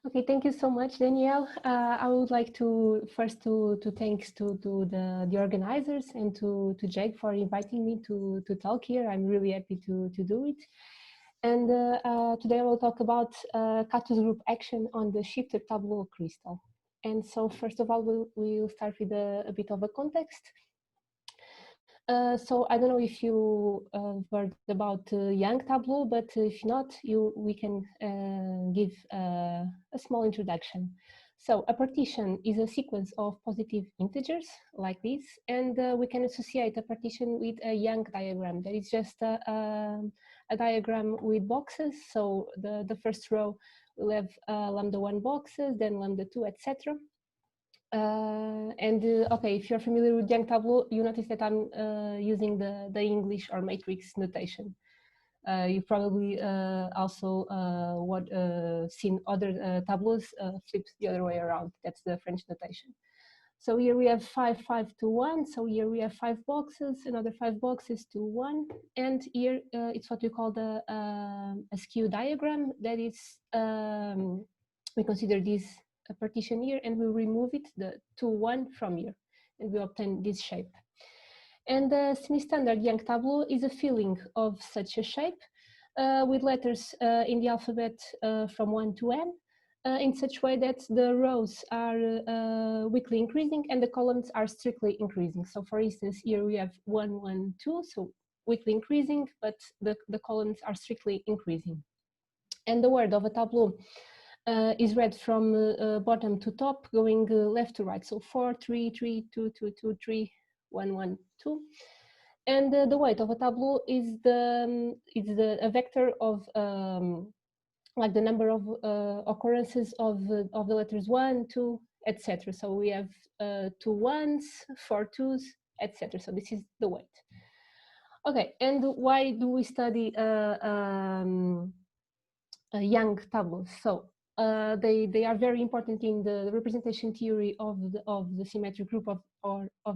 Okay, thank you so much, Danielle. I would like to first to thanks to the organizers and to Jake for inviting me to talk here. I'm really happy to do it. And today I will talk about cactus group action on the shifted tableau crystal. And so first of all, we'll start with a bit of a context. So I don't know if you heard about Young Tableau, but if not, we can give a small introduction. So a partition is a sequence of positive integers like this, and we can associate a partition with a Young diagram. That is just a diagram with boxes. So the first row will have lambda1 boxes, then lambda2, etc. Okay, if you're familiar with Young Tableau, you notice that I'm using the English or matrix notation. You probably also seen other tableaus flipped the other way around. That's the French notation. So here we have 5, 5 to 1. So here we have 5 boxes, another 5 boxes to 1. And here it's what we call the a skew diagram. That is, we consider this a partition here, and we remove it, the 2, 1 from here, and we obtain this shape. And the semi-standard Young tableau is a filling of such a shape with letters in the alphabet from 1 to n, in such way that the rows are weakly increasing and the columns are strictly increasing. So for instance, here we have 1, 1, 2, so weakly increasing, but the columns are strictly increasing. And the word of a tableau is read from bottom to top, going left to right. So 4, 3, 3, 2, 2, 2, 3, 1, 1, 2. And the weight of a tableau is a vector of like the number of occurrences of the letters 1, 2, etc. So we have 2 ones, 4 twos, etc. So this is the weight. Okay, and why do we study Young tableaus? So they are very important in the representation theory of the symmetric group of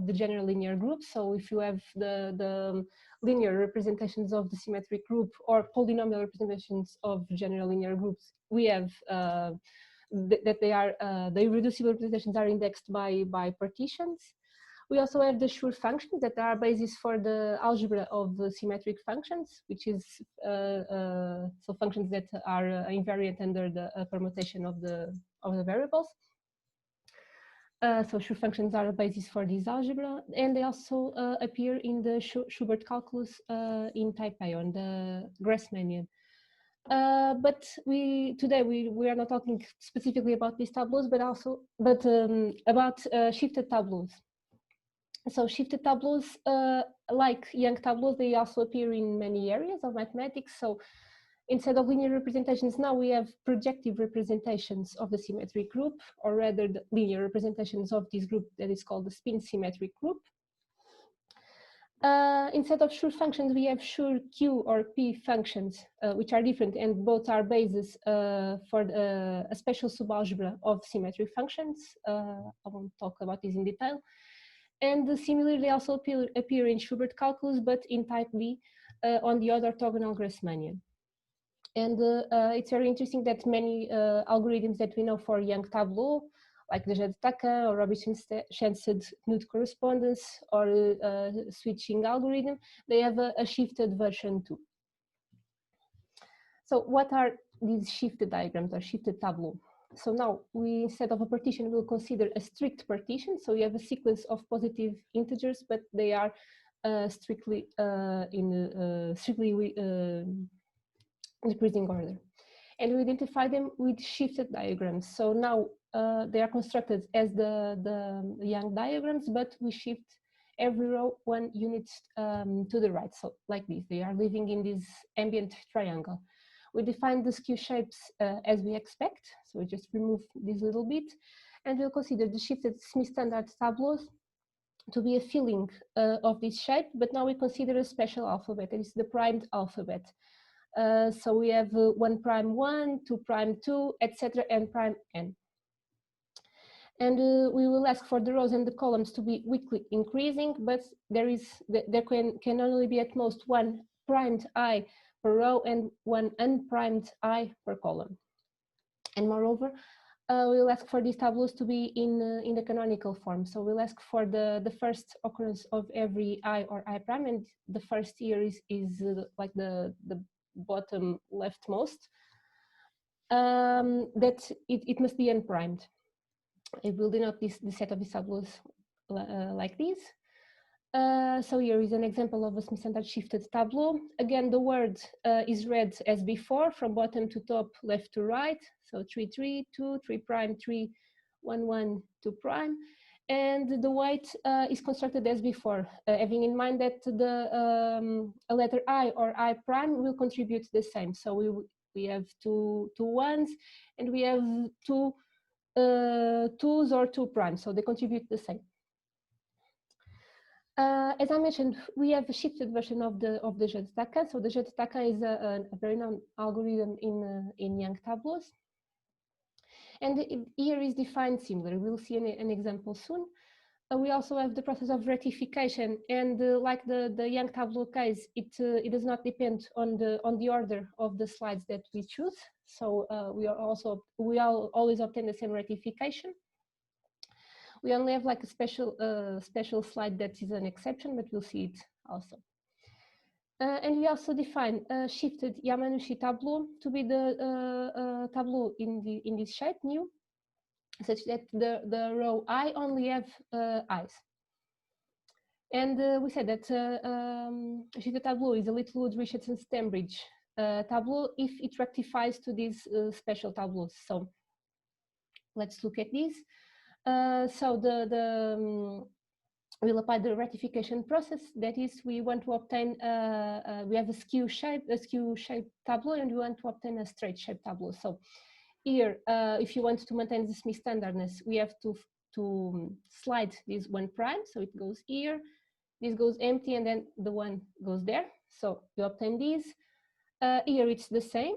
the general linear group. So if you have the linear representations of the symmetric group or polynomial representations of general linear groups, we have that they are the irreducible representations are indexed by partitions. We also have the sure functions that are basis for the algebra of the symmetric functions, which is so functions that are invariant under the permutation of the variables. So sure functions are a basis for this algebra, and they also appear in the Schubert calculus in type A on the Grassmannian. But today we are not talking specifically about these tableaus, but about shifted tableaus. So shifted tableaus, like Young tableaus, they also appear in many areas of mathematics. So instead of linear representations, now we have projective representations of the symmetric group, or rather the linear representations of this group that is called the spin symmetric group. Instead of sure functions, we have sure Q or P functions, which are different, and both are bases for a special subalgebra of symmetric functions. I won't talk about this in detail. And similarly, they also appear in Schubert calculus, but in type B on the other orthogonal Grassmannian. And it's very interesting that many algorithms that we know for Young tableau, like the Jed-Takan or Robinson-Shensted Knut correspondence or switching algorithm, they have a shifted version too. So what are these shifted diagrams or shifted tableau? So now we, instead of a partition, we'll consider a strict partition. So you have a sequence of positive integers, but they are strictly decreasing order. And we identify them with shifted diagrams. So now they are constructed as the Young diagrams, but we shift every row 1 unit to the right. So like this, they are living in this ambient triangle. We define the skew shapes as we expect. So we just remove this little bit, and we'll consider the shifted semi-standard tableaus to be a filling of this shape, but now we consider a special alphabet, that is the primed alphabet. So we have 1 prime 1, 2 prime 2, etc., and prime n. And we will ask for the rows and the columns to be weakly increasing, but there can only be at most 1 primed I per row and 1 unprimed I per column. And moreover, we'll ask for these tableaus to be in the canonical form. So we'll ask for the first occurrence of every I or I prime, and the first here is like the bottom leftmost, that it must be unprimed. It will denote the set of these tableaus like this. So here is an example of a Smith-Standard shifted tableau. Again, the word is read as before, from bottom to top, left to right. So 3, 3, 2, 3 prime, 3, 1, 1, 2 prime. And the weight is constructed as before, having in mind that a letter I or I prime will contribute the same. So we have two ones, and we have two twos or 2 primes, so they contribute the same. As I mentioned, we have a shifted version of the jeu de taquin. So the jeu de taquin is a very known algorithm in Young tableaus, and here is defined similar. We'll see an example soon. We also have the process of rectification, and like the Young tableau case, it does not depend on the order of the slides that we choose. So we always obtain the same rectification. We only have like a special slide that is an exception, but we'll see it also. And we also define a shifted Yamanouchi tableau to be the tableau in this shape, new, such that the row I only have I's. And we said that a shifted tableau is a Littlewood Richardson Stembridge tableau if it rectifies to these special tableaus. So let's look at this. So we'll apply the rectification process. That is, we want to obtain, we have a skew shape tableau, and we want to obtain a straight shape tableau. So here, if you want to maintain the Smith standardness, we have to slide this 1 prime. So it goes here, this goes empty, and then the 1 goes there. So you obtain these. Here it's the same.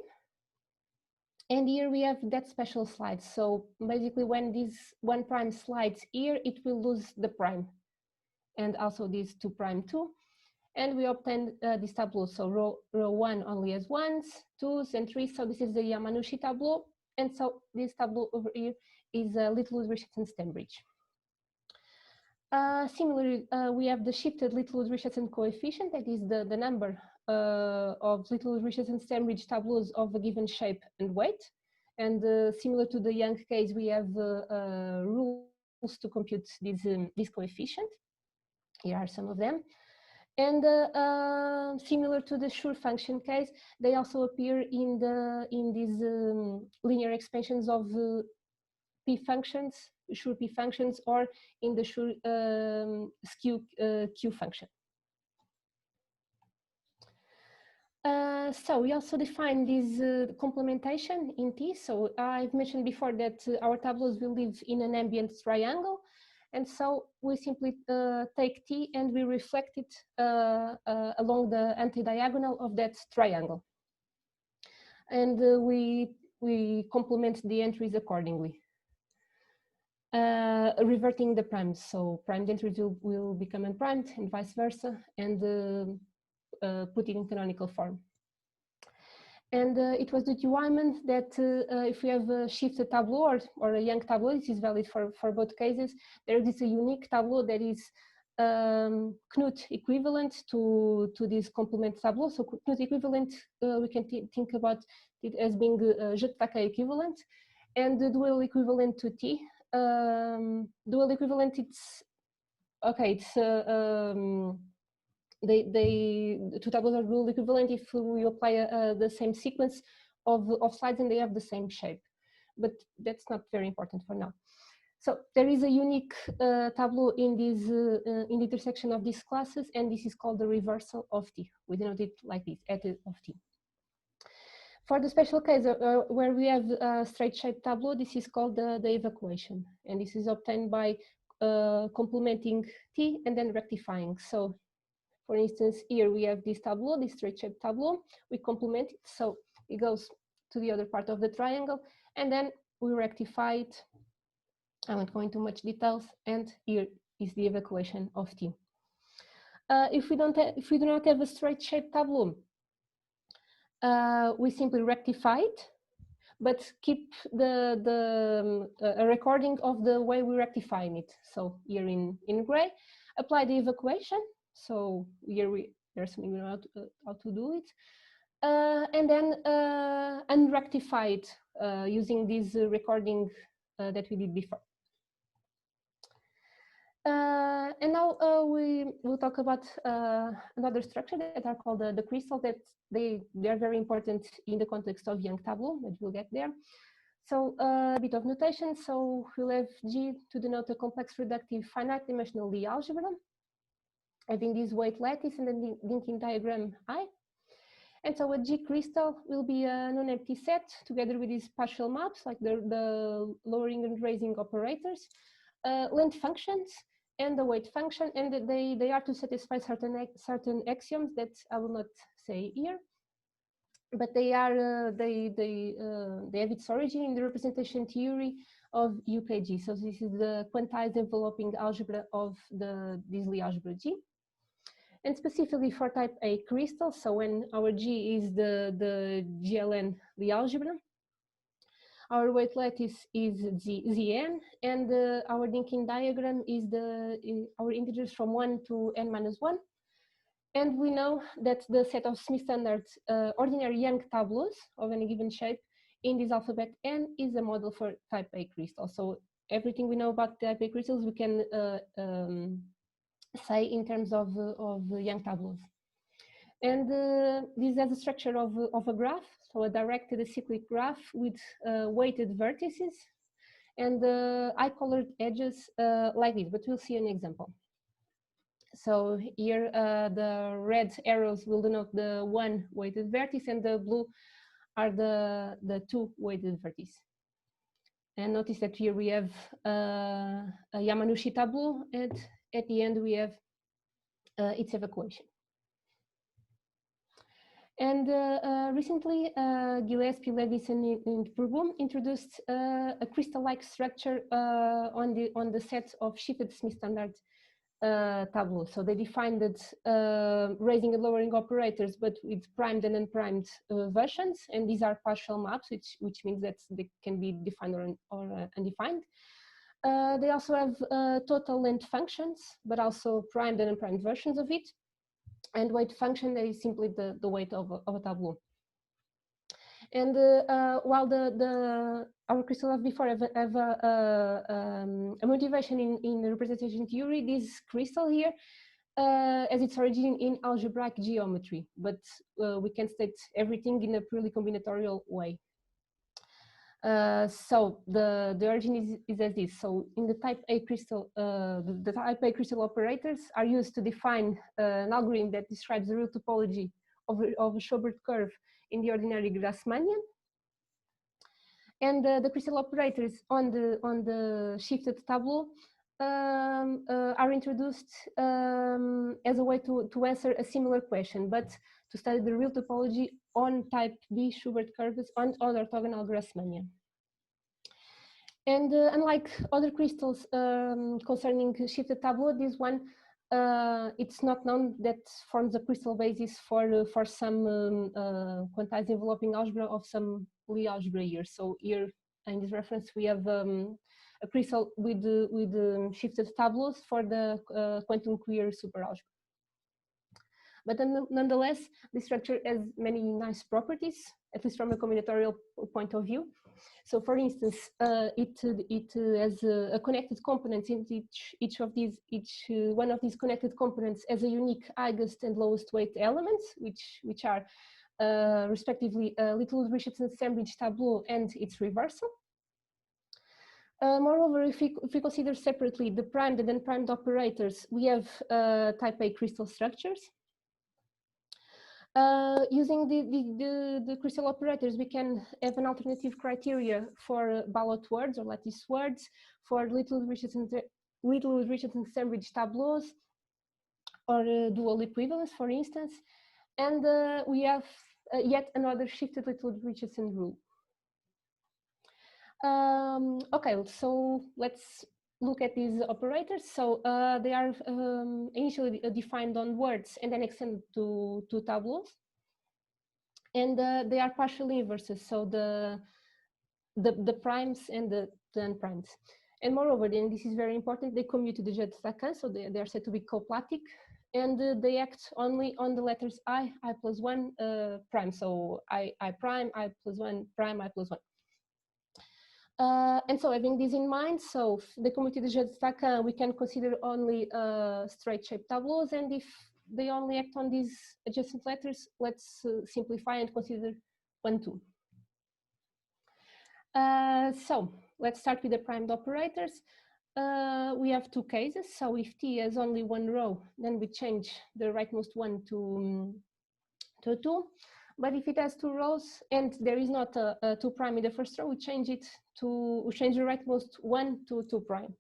And here we have that special slide. So basically when this 1 prime slides here, it will lose the prime, and also these 2 prime too. And we obtain this tableau. So row 1 only has 1s, 2s, and 3s. So this is the Yamanouchi tableau. And so this tableau over here is a Littlewood Richardson Stembridge. Similarly, we have the shifted Littlewood Richardson coefficient. That is the number of Littlewood Richardson Stembridge tableaus of a given shape and weight. And similar to the Young case, we have rules to compute this coefficient. Here are some of them. And similar to the Schur function case, they also appear in these linear expansions of P functions, Schur P functions, or in the Schur skew Q function. So we also define this complementation in T. So I've mentioned before that our tableaus will live in an ambient triangle. And so we simply take T and we reflect it along the anti-diagonal of that triangle. And we complement the entries accordingly, reverting the primes. So primed entries will become unprimed and vice versa, and put it in canonical form. And it was due to Wyman that if we have a shifted tableau or a Young tableau, this is valid for both cases, there is a unique tableau that is Knut equivalent to this complement tableau. So Knut equivalent, we can think about it as being jeu de taquin equivalent, and the dual equivalent to T. Dual equivalent, it's okay. It's the 2 tableaus are dual equivalent if we apply the same sequence of slides and they have the same shape, but that's not very important for now. So there is a unique tableau in this in the intersection of these classes, and this is called the reversal of T. We denote it like this, at of T. For the special case where we have a straight shape tableau, this is called the evacuation, and this is obtained by complementing T and then rectifying. So for instance, here we have this tableau, this straight shape tableau, we complement it, so it goes to the other part of the triangle, and then we rectify it. I won't go into much details, and here is the evacuation of T. If we do not have a straight shape tableau, we simply rectify it, but keep a recording of the way we're rectifying it. So here in gray, apply the evacuation. So here there's something we know how to do it. And then unrectify it using this recording that we did before. And now we will talk about another structure that are called the crystals. That they are very important in the context of Young tableau, but we'll get there. So a bit of notation. So we'll have G to denote a complex reductive finite dimensional Lie algebra, having this weight lattice and then linking diagram I. And so a G crystal will be a non-empty set together with these partial maps, like the lowering and raising operators, length functions, and the weight function, and they are to satisfy certain axioms that I will not say here, but they are they have its origin in the representation theory of UKG. So this is the quantized enveloping algebra of this Lie algebra G. And specifically for type A crystal, so when our G is the GLN Lie algebra, our weight lattice is Zn, and our linking diagram is our integers from 1 to n-1. And we know that the set of Smith standard ordinary Young tableaus of any given shape in this alphabet N is a model for type A crystal. So everything we know about type A crystals we can say in terms of Young tableaus. And this has a structure of a graph, so a directed acyclic graph with weighted vertices and eye-colored edges like this, but we'll see an example. So here the red arrows will denote the one weighted vertex and the blue are the two weighted vertices. And notice that here we have a Yamanouchi tableau, and at the end we have its evacuation. And recently, Gillespie, Levis, and Perboom introduced a crystal-like structure on the set of shifted Smith standard tableau. So they defined that raising and lowering operators, but with primed and unprimed versions. And these are partial maps, which means that they can be defined or undefined. They also have total length functions, but also primed and unprimed versions of it. And weight function is simply the weight of a tableau. And while our crystals before have a motivation in representation theory, this crystal here has its origin in algebraic geometry, but we can state everything in a purely combinatorial way. So the origin is as this. So in the type A crystal, the type A crystal operators are used to define an algorithm that describes the real topology of a Schobert curve in the ordinary Grassmannian. And the crystal operators on the shifted tableau are introduced as a way to answer a similar question, but to study the real topology on type B Schubert curves on orthogonal Grassmannian. And unlike other crystals concerning shifted tableau, this one it's not known that forms a crystal basis for some quantized enveloping algebra of some Lie algebra here. So here in this reference we have a crystal with shifted tableaus for the quantum queer superalgebra. But nonetheless, this structure has many nice properties, at least from a combinatorial point of view. So, for instance, it has a connected component in each one of these connected components has a unique highest and lowest weight elements, which are respectively Littlewood-Richardson-Sandbridge tableau and its reversal. Moreover, if we consider separately the primed and unprimed operators, we have type A crystal structures. Using the crystal operators, we can have an alternative criteria for ballot words or lattice words, for Littlewood-Richardson-Sandbridge tableaus, or dual equivalence, for instance. And we have yet another shifted Littlewood-Richardson rule. Okay, so let's look at these operators. So they are initially defined on words and then extended to tableaus. And they are partial inverses. So the the primes and the unprimes. And moreover, then this is very important, they commute to the jet stacan, so they are said to be coplatic, and they act only on the letters I plus 1 prime. So I prime, I plus 1 prime, I plus 1. And so having this in mind, so the commute to the jet stacan, we can consider only straight shaped tableaus, and if they only act on these adjacent letters, let's simplify and consider 1, 2. So let's start with the primed operators. We have two cases. So if T has only one row, then we change the rightmost one to 2. But if it has two rows and there is not a 2 prime in the first row, we change the rightmost one to 2 prime.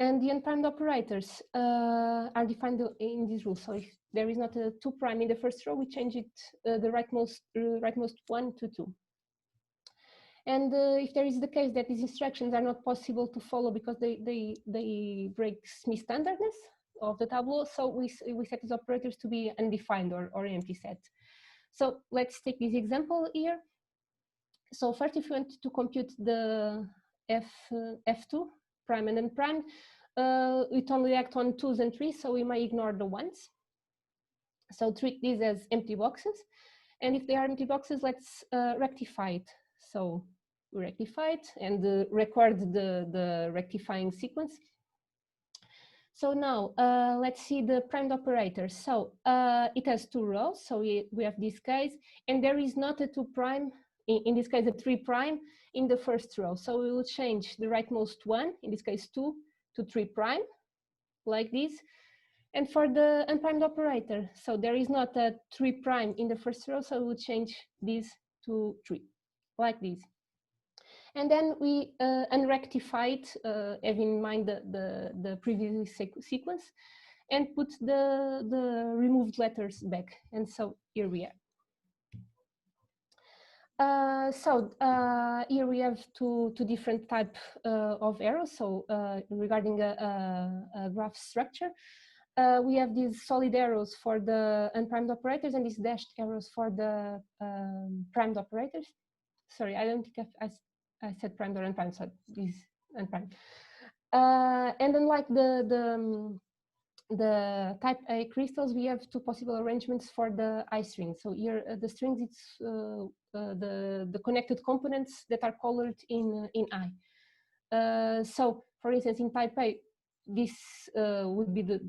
And the unprimed operators are defined in this rule. So if there is not a 2 prime in the first row, we change it the rightmost one to 2. And if there is the case that these instructions are not possible to follow because they break Smith standardness of the tableau, so we set these operators to be undefined or empty set. So let's take this example here. So first, if you want to compute the F2 prime and unprimed, it only acts on 2s and 3s, so we may ignore the 1s. So treat these as empty boxes. And if they are empty boxes, let's rectify it. So we rectify it and record the rectifying sequence. So now let's see the primed operator. So it has 2 rows. So we have this case, and there is not a 2 prime, in this case a 3 prime in the first row. So we will change the rightmost one, in this case 2, to 3 prime, like this. And for the unprimed operator, so there is not a 3 prime in the first row, so we'll change this to 3, like this. And then we unrectify it, having in mind the previous sequence, and put the removed letters back. And so here we are. Here we have two different types of arrows. So regarding a graph structure, we have these solid arrows for the unprimed operators and these dashed arrows for the primed operators. Sorry, I don't think I said primed or unprimed, so this unprimed. And unlike the type A crystals, we have 2 possible arrangements for the I string. So here the strings, it's the connected components that are colored in I. So for instance, in type A, this would be the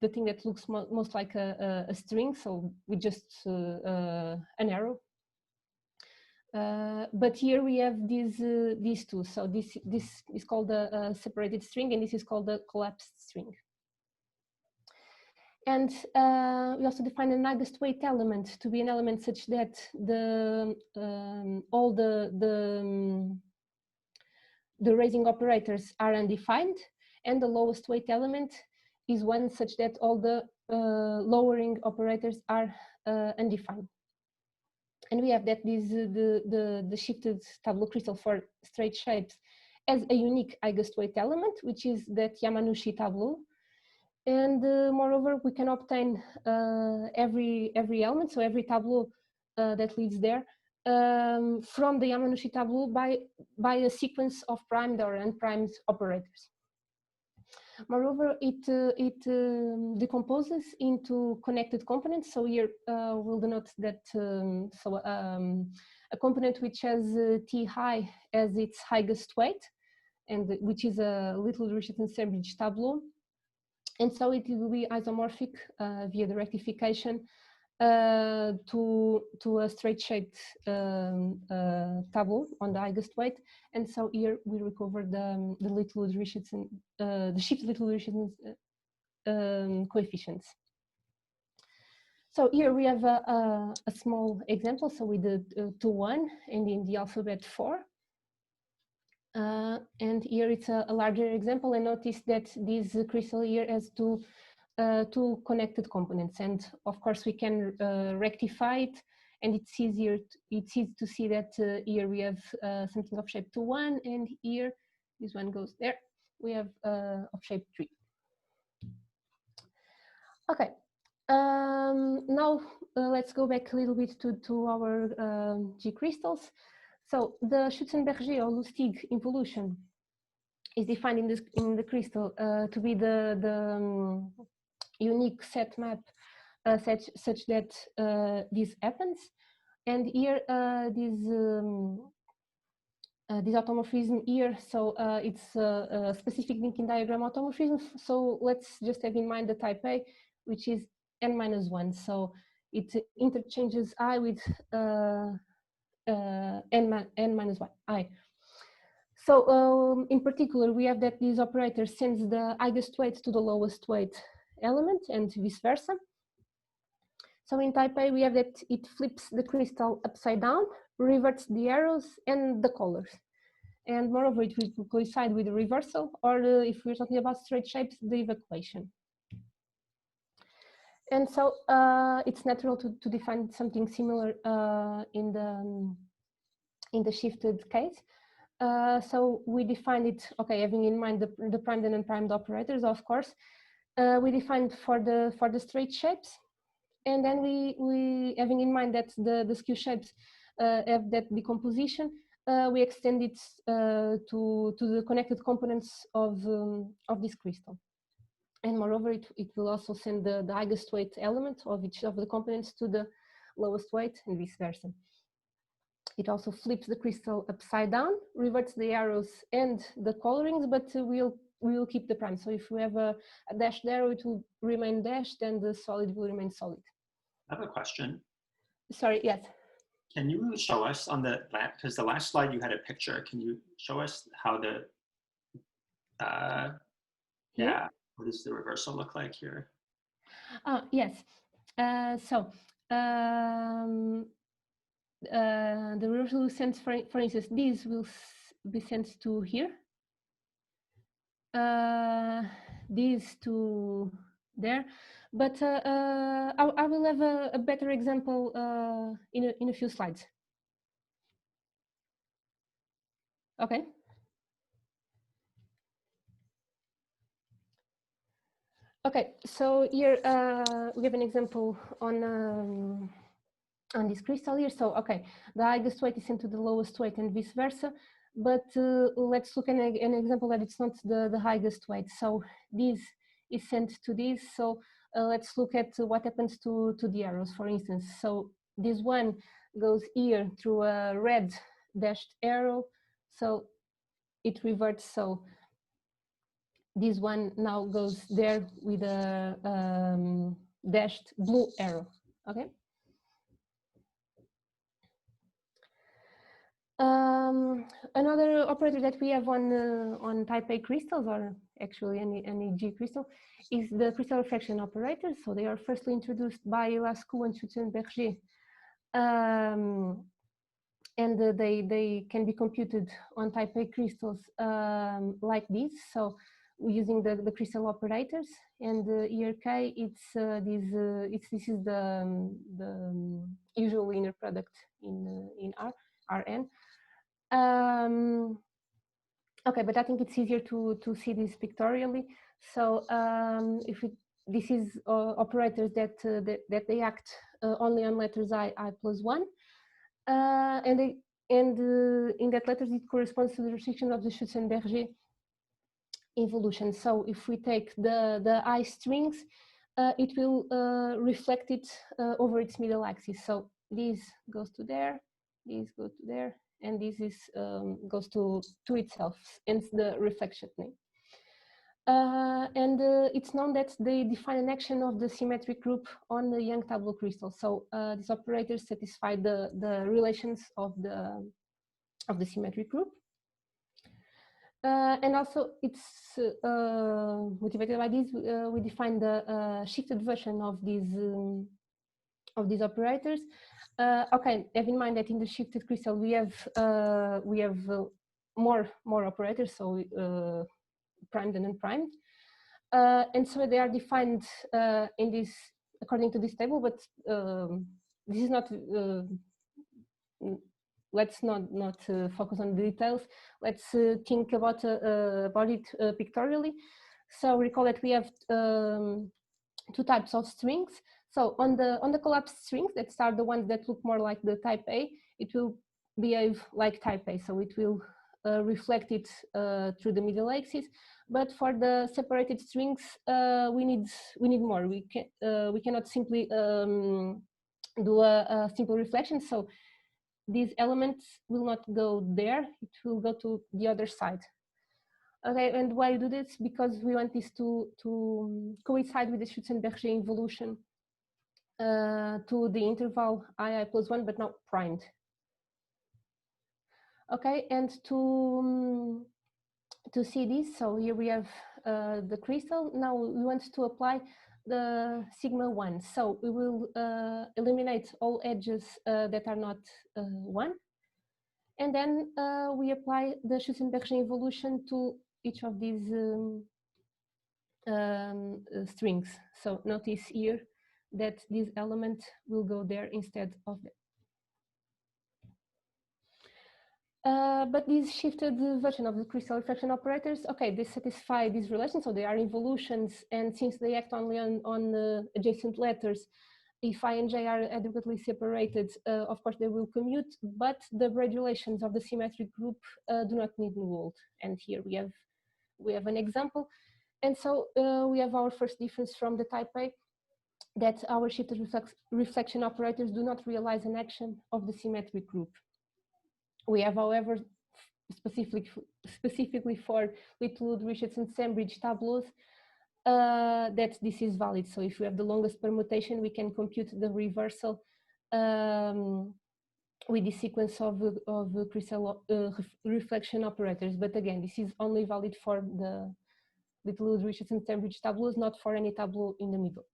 thing that looks most like a string, so with just an arrow. But here we have these two. So this is called a separated string, and this is called a collapsed string. And we also define an highest weight element to be an element such that all the raising operators are undefined, and the lowest weight element is one such that all the lowering operators are undefined. And we have that the shifted tableau crystal for straight shapes as a unique highest weight element, which is that Yamanouchi tableau. And moreover, we can obtain every element, so every tableau that leads there, from the Yamanouchi tableau by a sequence of primed or unprimed operators. Moreover, it decomposes into connected components. So here we'll denote that a component which has T high as its highest weight, and which is a little Richardson-Sandbridge tableau. And so it will be isomorphic via the rectification to a straight-shaped tableau on the highest weight. And so here we recover the little Richardson, the shifted little Richardson coefficients. So here we have a small example. So we did 2, 1, and in the alphabet 4. And here it's a larger example, and notice that this crystal here has two connected components, and of course we can rectify it, and it's easy to see that here we have something of shape 2, 1, and here this one goes there. We have of shape 3. Okay. Now let's go back a little bit to our G crystals. So the Schützenberger or Lustig involution is defined in the crystal to be the unique set map such that this happens. And here this automorphism here, so it's a specific linking diagram automorphism. So let's just have in mind the type A, which is n-1. So it interchanges I with n-1 I. So in particular, we have that this operator sends the highest weight to the lowest weight element and vice versa. So in type A, we have that it flips the crystal upside down, reverts the arrows and the colors. And moreover, it will coincide with the reversal, or if we're talking about straight shapes, the evacuation. And so it's natural to define something similar in the shifted case. So we defined it, okay, having in mind the primed and unprimed operators, of course. We defined for the straight shapes, and then we having in mind that the skew shapes have that decomposition, we extend it to the connected components of this crystal. And moreover, it will also send the highest weight element of each of the components to the lowest weight and vice versa. It also flips the crystal upside down, reverts the arrows and the colorings, but we will keep the prime. So if we have a dashed arrow, it will remain dashed and the solid will remain solid. I have a question. Sorry, yes. Can you show us on because the last slide you had a picture, can you show us how yeah, what does the reversal look like here? Yes. The reversal sent, for instance, this will be sent to here. This to there, but I will have a better example in a few slides. Okay. Okay, so here we have an example on this crystal here. So okay, the highest weight is sent to the lowest weight and vice versa. But let's look at an example that it's not the highest weight. So this is sent to this. So let's look at what happens to the arrows, for instance. So this one goes here through a red dashed arrow. So it reverts. So this one now goes there with a dashed blue arrow. Okay. Another operator that we have on type A crystals, or actually any G crystal, is the crystal refraction operators. So they are firstly introduced by Lascaux and Schützenberger, and they can be computed on type A crystals like this. So using the crystal operators, and here K, this is the usual inner product in Rn. Okay, but I think it's easier to see this pictorially. So this is operators that they act only on letters I plus 1, and in that letters it corresponds to the restriction of the Schützenberger involution. So if we take the I strings, it will reflect it over its middle axis. So this goes to there, this goes to there, and this is goes to itself, hence the reflection name. And it's known that they define an action of the symmetric group on the Young tableau crystal. So these operators satisfy the relations of the symmetric group. And also it's motivated by this, we define the shifted version of these operators. Okay, have in mind that in the shifted crystal we have more operators, so primed and unprimed, and so they are defined in this according to this table. But this is not. Let's not focus on the details. Let's think about it pictorially. So recall that we have 2 types of strings. So on the collapsed strings, that are the ones that look more like the type A, it will behave like type A, so it will reflect it through the middle axis. But for the separated strings, we need more. We cannot simply do a simple reflection. So these elements will not go there; it will go to the other side. Okay, and why do this? Because we want this to coincide with the Schützenberger involution to the interval II plus 1, but not primed. Okay, and to see this, so here we have the crystal. Now we want to apply the sigma 1. So we will eliminate all edges that are not 1. And then we apply the Schützenberger involution to each of these strings. So notice here that this element will go there instead of that. But this shifted version of the crystal reflection operators, okay, they satisfy these relations, so they are involutions, and since they act only on adjacent letters, if I and j are adequately separated, of course they will commute, but the braid relations of the symmetric group do not need nulled. And here we have an example. And so we have our first difference from the type A, that our shifted reflection operators do not realize an action of the symmetric group. We have, however, specifically for Littlewood, Richardson, Sembridge tableaus, that this is valid. So if we have the longest permutation, we can compute the reversal with the sequence of crystal reflection operators. But again, this is only valid for the Littlewood, Richardson, Sembridge tableaus, not for any tableau in the middle.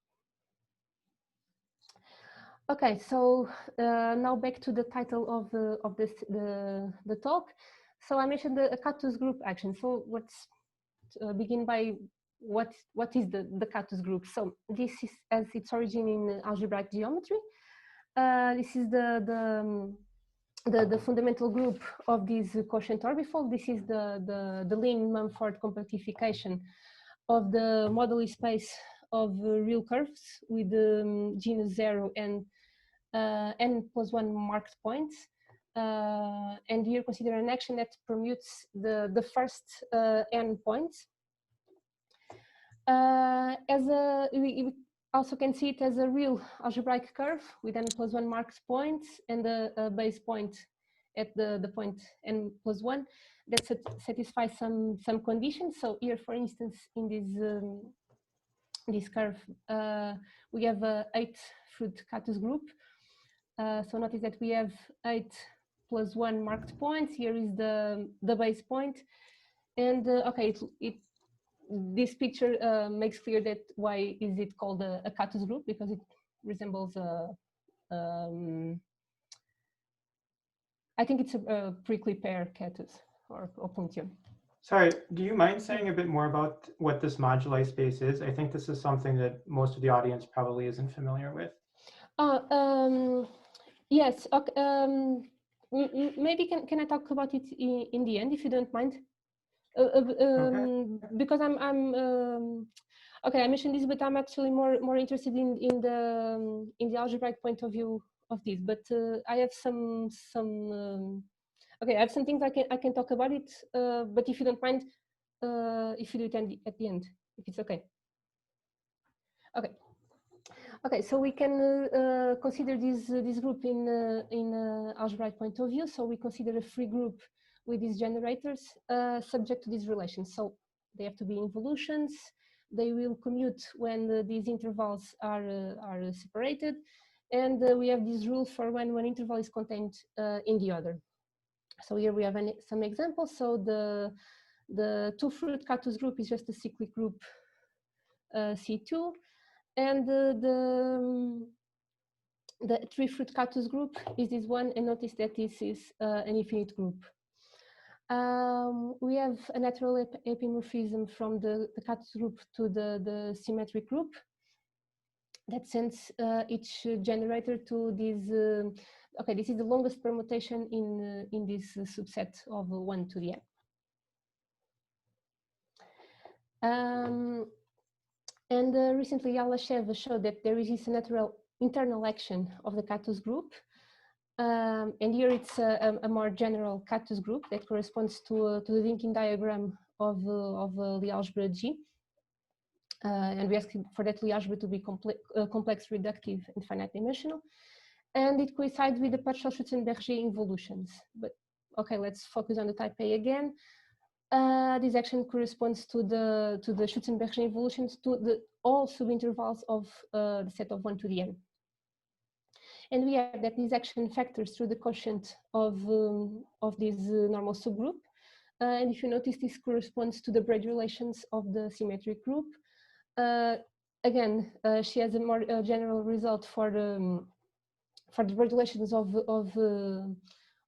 Okay, so now back to the title of the talk. So I mentioned the cactus group action. So let's begin by what is the cactus group. So this is as its origin in algebraic geometry. This is the fundamental group of this quotient orbifold. This is the Lin-Mumford compactification of the moduli space of real curves with genus 0 and n+1 marked points. And here consider an action that permutes the first n points. We also can see it as a real algebraic curve with n+1 marked points and a base point at the point n+1 that satisfies some conditions. So here, for instance, in this curve, we have a 8-fruit cactus group. So notice that we have 8+1 marked points. Here is the base point, and okay, this picture makes clear that why is it called a cactus group, because it resembles I think it's a prickly pear cactus or opuntium. Sorry, do you mind saying a bit more about what this moduli space is? I think this is something that most of the audience probably isn't familiar with. Yes. Okay, maybe can I talk about it in the end, if you don't mind? Okay. Because I'm okay. I mentioned this, but I'm actually more interested in the algebraic point of view of this. But I have some okay. I have some things I can talk about it. But if you don't mind, if you do it at the end, if it's okay. Okay. Okay, so we can consider this group in algebraic point of view. So we consider a free group with these generators subject to these relations. So they have to be involutions. They will commute when these intervals are separated, and we have this rule for when one interval is contained in the other. So here we have some examples. So the 2-fruit cactus group is just a cyclic group C2. And the 3-fruit cactus group is this one, and notice that this is an infinite group. We have a natural epimorphism from the cactus group to the symmetric group that sends each generator to this. Okay, this is the longest permutation in this subset of 1 to the n. And recently, Alashev showed that there is this natural internal action of the cactus group And here it's a more general cactus group that corresponds to the linking diagram of Lie algebra G. And we ask for that Lie algebra to be complex, reductive, and finite dimensional. And it coincides with the partial Schutzenberger involutions. But okay, let's focus on the type A again. This action corresponds to the Schutzenberger involutions to all subintervals of the set of 1 to the n. And we have that this action factors through the quotient of this normal subgroup. And if you notice, this corresponds to the braid relations of the symmetric group. Again, she has a more general result for the braid relations of the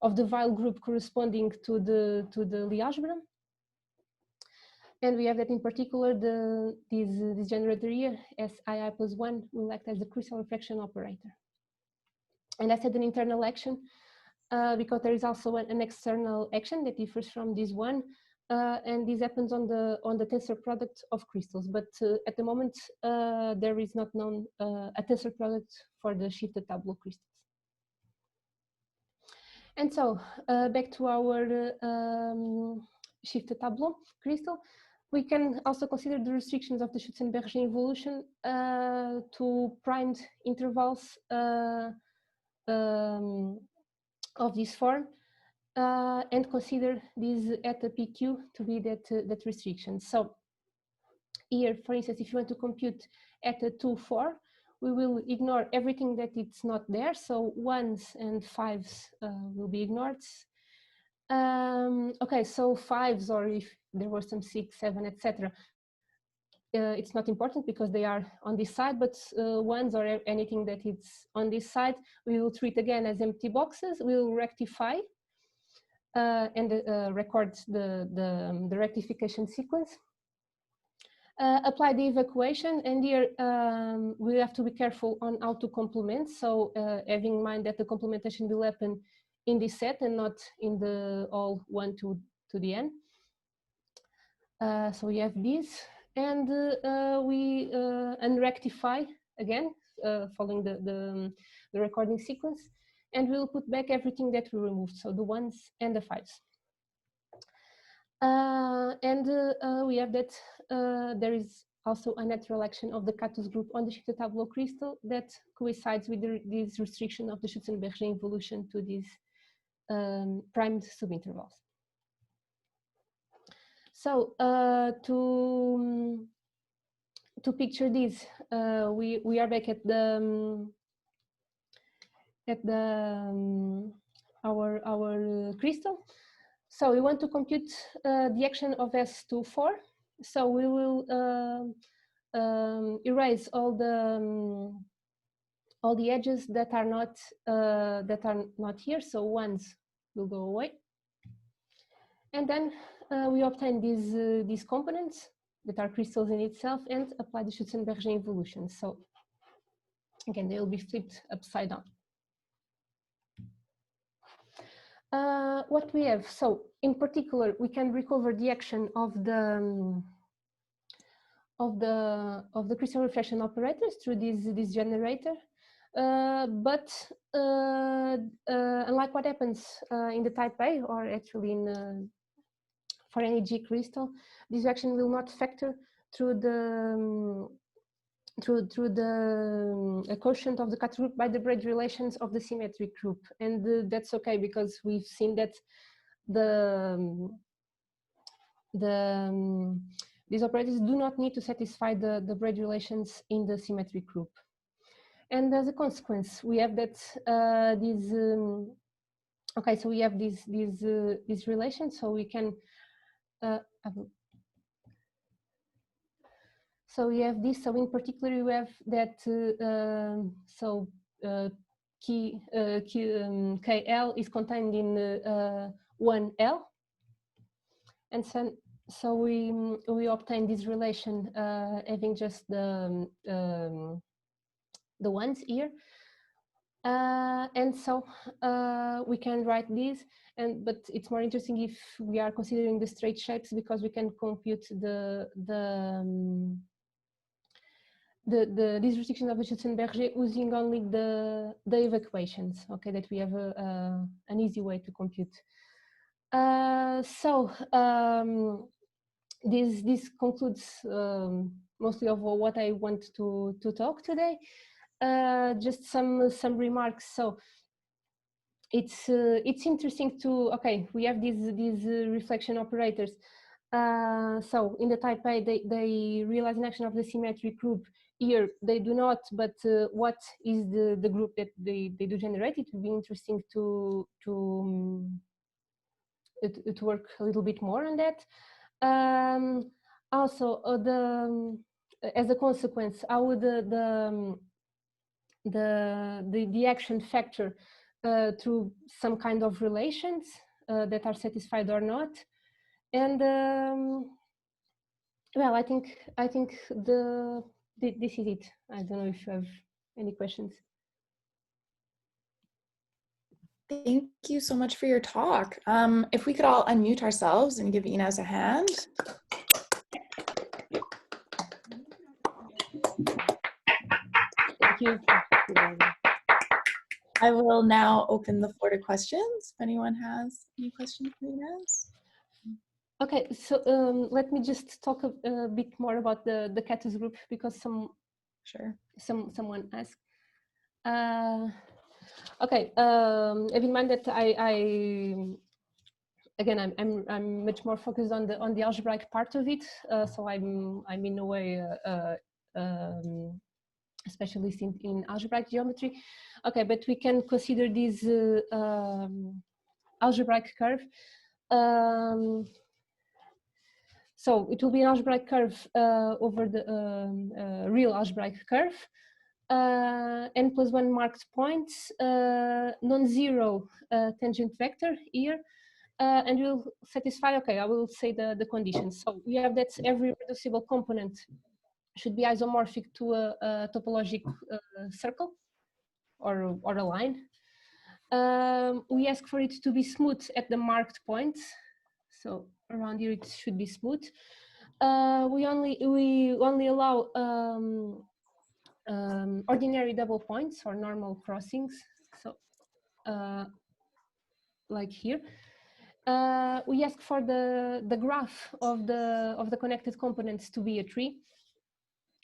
Weil group corresponding to the Lie algebra. And we have that in particular, this generator here, SII plus 1, will act as the crystal refraction operator. And I said an internal action because there is also an external action that differs from this one, and this happens on the tensor product of crystals. But at the moment, there is not known a tensor product for the shifted tableau crystals. And so back to our shifted tableau crystal, we can also consider the restrictions of the Schutzenberger involution to primed intervals of this form, and consider this eta PQ to be that restriction. So here, for instance, if you want to compute eta 2, 4, we will ignore everything that it's not there. So 1s and 5s will be ignored. Okay, so 5s, or if there were some 6, 7, etc. It's not important because they are on this side, but 1s or anything that is on this side, we will treat again as empty boxes. We will rectify and record the rectification sequence. Apply the evacuation, and here we have to be careful on how to complement. So having in mind that the complementation will happen in this set and not in the all 1 to the n. So we have this. And we unrectify again, following the recording sequence, and we'll put back everything that we removed, so the 1s and the 5s. We have that there is also a natural action of the cactus group on the shifted tableau crystal that coincides with this restriction of the Schutzenberger involution to these primed subintervals. So to picture this, we are back at our crystal. So we want to compute the action of S24. So we will erase all the edges that are not here. So 1s will go away, and then we obtain these components that are crystals in itself and apply the Schutzenberger involution. So again, they will be flipped upside down. What we have, so in particular, we can recover the action of the crystal refraction operators through this generator. But unlike what happens in the type A, or actually for any G crystal, this action will not factor through the quotient of the cut group by the braid relations of the symmetric group, and that's okay because we've seen that these operators do not need to satisfy the braid relations in the symmetric group. And as a consequence, we have that okay, so we have these relations, so we can so we have this. So in particular, we have that KL is contained in 1L, and so we obtain this relation having just the 1s here, and so we can write this. But it's more interesting if we are considering the straight shapes because we can compute the this restriction of the Schützenberger using only the evacuations, okay, that we have an easy way to compute. This concludes mostly of what I want to talk today. Just some remarks. So it's interesting to, okay, we have these reflection operators. So in the type A, they realize an action of the symmetric group. Here they do not, but what is the group that they do generate? It would be interesting to work a little bit more on that. Also, as a consequence, how would the action factor through some kind of relations that are satisfied or not, and well, I think this is it. I don't know if you have any questions. Thank you so much for your talk. If we could all unmute ourselves and give Inês a hand. Thank you. I will now open the floor to questions. If anyone has any questions for Inês. Okay, so let me just talk a bit more about the cactus group, because someone asked. Okay, have in mind that again I'm much more focused on the algebraic part of it. So I'm in a way specialist in algebraic geometry. Okay, but we can consider this algebraic curve. So it will be an algebraic curve over the real algebraic curve, n plus 1 marked points, non-zero tangent vector here, and will satisfy, okay, I will say the conditions. So we have that every reducible component should be isomorphic to a topologic circle or a line. We ask for it to be smooth at the marked points. So around here it should be smooth. We only allow ordinary double points or normal crossings. So like here. We ask for the graph of the connected components to be a tree.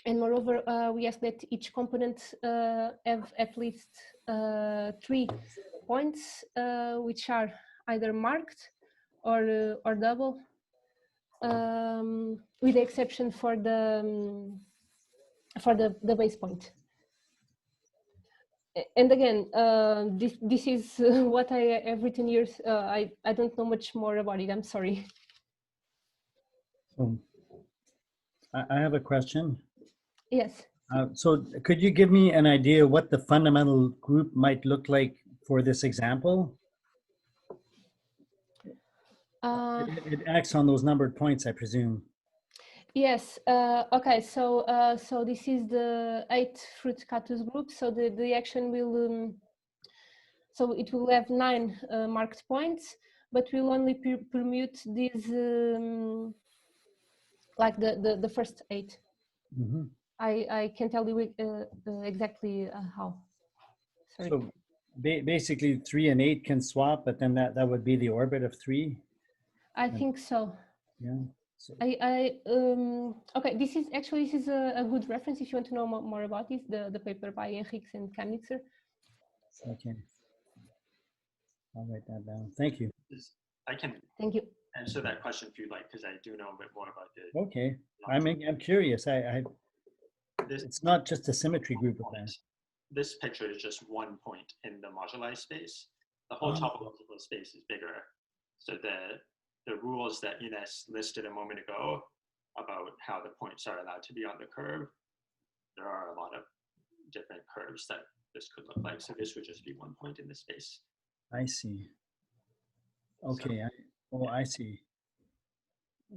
And moreover, we ask that each component have at least 3 points, which are either marked or double, with the exception for the base point. And again, this is what I have written here. I don't know much more about it. I'm sorry. So I have a question. Yes. So could you give me an idea what the fundamental group might look like for this example? It acts on those numbered points, I presume. Yes. Okay. So this is the 8th fruit cactus group. So the action will so it will have 9 marked points, but we'll only permute these like the first 8. Mm-hmm. I can tell you exactly how. Sorry. So basically 3 and 8 can swap, but then that would be the orbit of 3. I think so. Yeah. So. Okay, this is a good reference if you want to know more about this, the paper by Henriques and Kamnitzer. Okay. I'll write that down. Thank you. I can Thank you. answer that question if you like, because I do know a bit more about the. Okay. I'm curious. It's not just a symmetry group of that. This picture is just one point in the moduli space. The whole topological space is bigger. So the rules that Inês listed a moment ago about how the points are allowed to be on the curve, there are a lot of different curves that this could look like. So this would just be one point in the space. I see. Okay. I see.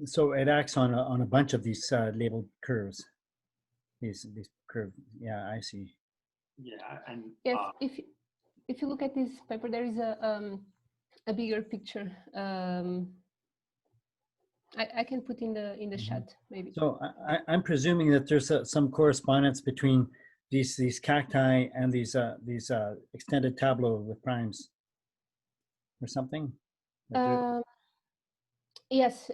So it acts on a bunch of these labeled curves. These curves. Yeah, I see. Yeah, and yes, if you look at this paper, there is a bigger picture. I can put in the chat maybe. So I'm presuming that there's some correspondence between these cacti and these extended tableau with primes, or something. Yes.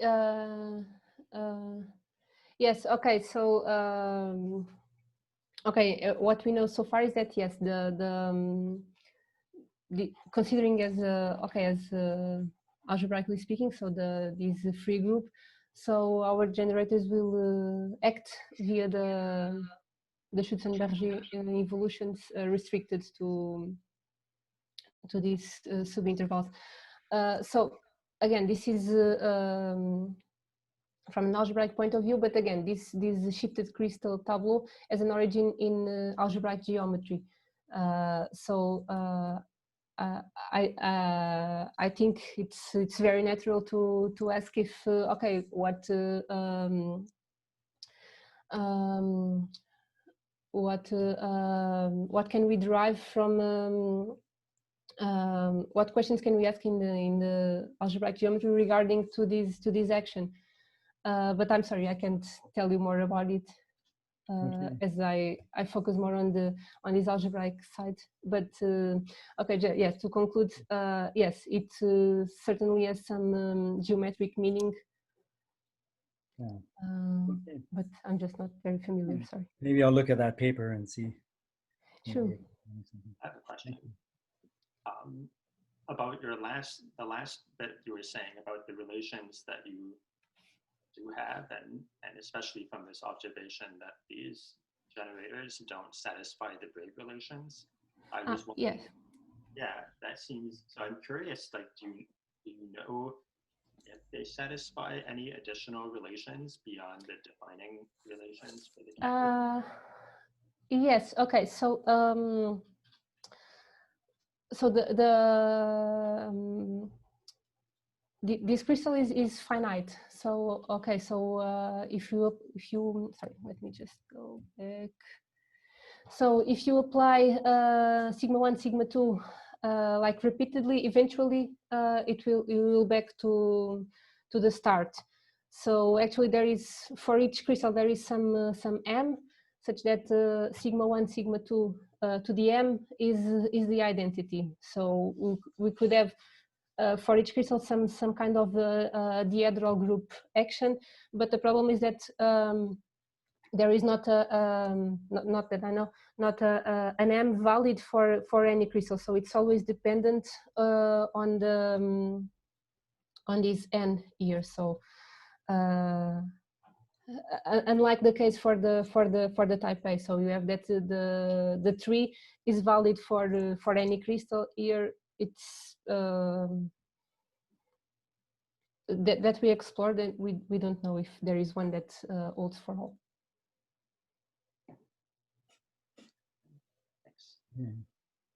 Yes. Okay. So okay, what we know so far is that yes, the considering as okay as algebraically speaking, so this free group, so our generators will act via the Schutzenberger evolutions restricted to these subintervals. So again, this is from an algebraic point of view, but again, this shifted crystal tableau has an origin in algebraic geometry. I think it's very natural to ask if okay, what can we derive from what questions can we ask in the algebraic geometry regarding to this action? But I'm sorry, I can't tell you more about it as I focus more on this algebraic side. But okay, yeah. To conclude, yes, it certainly has some geometric meaning. Yeah. But I'm just not very familiar. Sorry. Maybe I'll look at that paper and see. Sure. I have a question. About the last bit you were saying about the relations that you do have, and especially from this observation that these generators don't satisfy the Bragg relations. I was wondering, yes. Yeah, that seems, so I'm curious, like, do you know if they satisfy any additional relations beyond the defining relations for the cactus? Yes. Okay. So so this crystal is finite. So okay. So if you sorry, let me just go back. So if you apply sigma 1, sigma 2 like repeatedly, eventually you will back to the start. So actually there is, for each crystal there is some m such that sigma 1, sigma 2 to the m is the identity. So we could have for each crystal some kind of dihedral group action, but the problem is that there is not not that I know, not an M valid for any crystal. So it's always dependent on this N here. So unlike the case for the type A, so you have that the tree is valid for any crystal. Here it's that we explored, and we don't know if there is one that holds for all.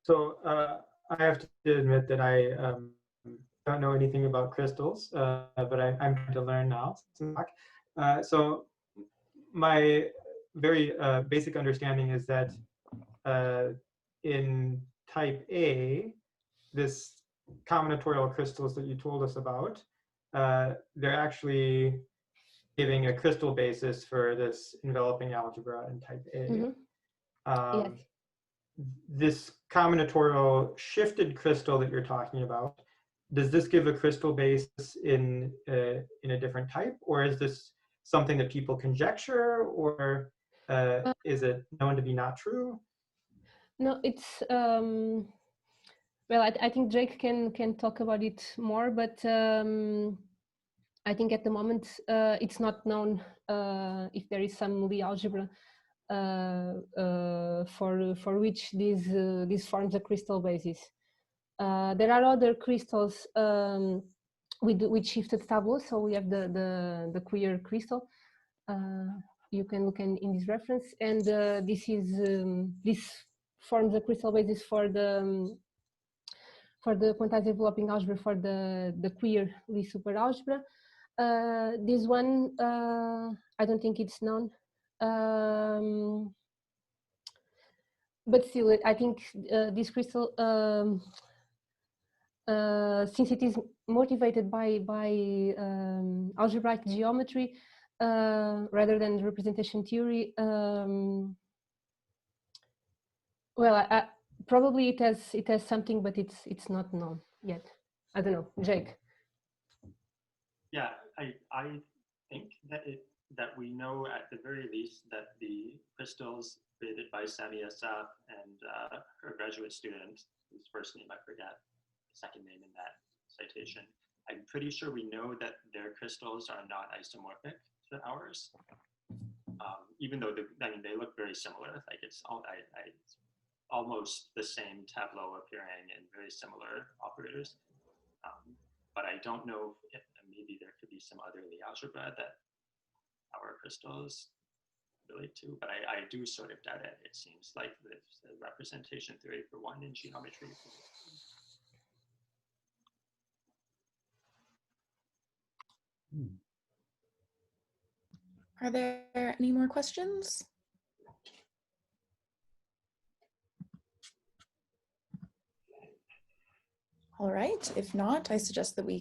So I have to admit that I don't know anything about crystals, but I'm trying to learn now. So my very basic understanding is that in type A, this combinatorial crystals that you told us about, they're actually giving a crystal basis for this enveloping algebra in type A. Mm-hmm. Yes. This combinatorial shifted crystal that you're talking about, does this give a crystal basis in a different type, or is this something that people conjecture, or is it known to be not true? No, it's well, I think Jake can talk about it more, but I think at the moment it's not known if there is some Lie algebra for which this forms a crystal basis. There are other crystals with shifted tableau. So we have the queer crystal. You can look in this reference, and this forms a crystal basis for the quantized developing algebra for the queer Lie superalgebra. This one I don't think it's known. But still, I think this crystal since it is motivated by algebraic geometry rather than representation theory, well, probably it has something, but it's not known yet. I don't know, Jake. Yeah, I think that we know at the very least that the crystals created by Sami Assaf and her graduate student, whose first name I forget, second name in that citation. I'm pretty sure we know that their crystals are not isomorphic to ours, even though they look very similar. Like it's almost the same tableau appearing and very similar operators. But I don't know if maybe there could be some other Lie algebra that our crystals relate to, but I do sort of doubt it. It seems like the representation theory for one in geometry. Are there any more questions? All right, if not, I suggest that we